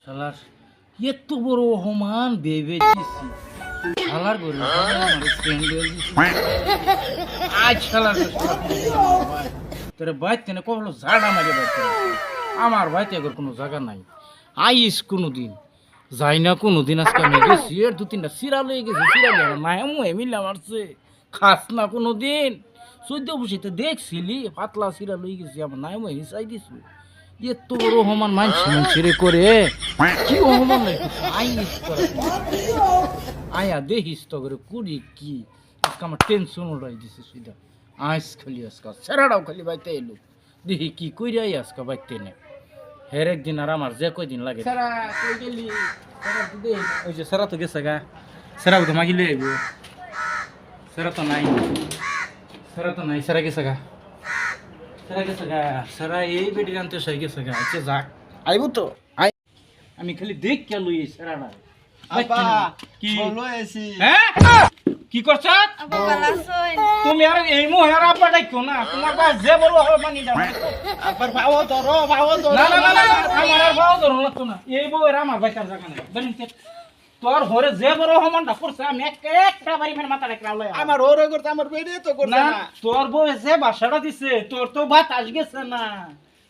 শালার এত বড় অপমান ভেবে দিছি শালার করে আজ শালার তোর বাইতে না কখনো ঝাড়া মারি বাইতে আমার বাইতে এগোর কোনো জায়গা নাই আইস কোনো দিন যাই না কোনো দিন আজকে আমি গেছি এর দু তিনটা সিরা লয়ে গেছি সিরা লয়ে নাই মিলে মারছে খাস না কোনো দিন চৈদ্দ বসিতে দেখছিলি পাতলা সিরা লয়ে গেছি আমার নাই হিসাই দিছি এত বড় হমান মানুষের করে কি হমান আইস করে আয়া দেখিস তো করে কুড়ি কি আজকে আমার টেনশন উড়াই দিছে সুইদা আইস খালি আজকা সেরাটাও খালি বাইতে এলো দেখি কি কইরাই আজকা বাইতে নে হের একদিন আর আমার যে কয়দিন লাগে সেরা কই গেলি ওই যে সেরা তো গেছে গা সেরা তো মাগিলে আইব সেরা তো নাই সেরা গেছে গা সারা এই বেটি জানতে চাই গেছে গা আচ্ছা যাক আইব তো আমি খালি দেখ কে লই সারাটা আপা কি লইছি হ্যাঁ কি করছ আপা ভালো আছেন তুমি আর এই মোহের আপা ডাইকো না তোমার কাছে যে বড় হবে মানি দাও আপার ভাও ধরো না আমার আর ভাও ধরো না তো না এই বউয়ের আমার বাইকার জায়গা নাই বলেন তোর ঘরে যে বড় হমনটা করছে আমি একটা বাড়ি ফের মাথা রেখে লয় আমার ওরে করতে আমার বেড়ে তো করছে না তোর বউ যে বাসাটা দিছে তোর তো ভাত আস গেছে না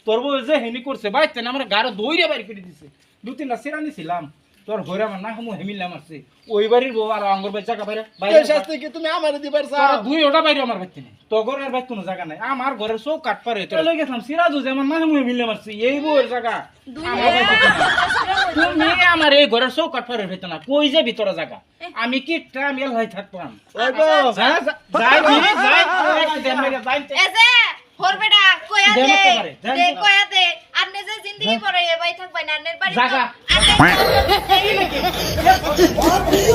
তোর বউ যে হেনি করছে বাইতে না আমার গাড়ো দইরে বাইরে কেটে দিছে দু তিনটা সিরানি ছিলাম তোর ঘরে আমার না হামু হেমিলে মারছে ওই বাড়ির বউ আর আঙ্গুর বাই জায়গা বাইরে বাইরে শাস্তি কি তুমি আমারে দিবার চাও দুই ওটা বাইরে আমার বাইতে নেই তো ঘরের বাইতে কোনো জায়গা নাই আমার ঘরের সব কাট পারে তো লই গেছিলাম সিরাজু যে আমার না হামু হেমিলে মারছে এই বউয়ের জায়গা তুমি আমার এই ঘরের সব কাট পারে হইতো না কই যে ভিতরে জায়গা আমি কি টাইম এল হই থাকতাম ওই গো যাই এসে হোর বেটা কইয়া দে কইয়া দে আপনি যে জিন্দেগি পরে এ বাই থাকবেন আন্নের বাড়ি জায়গা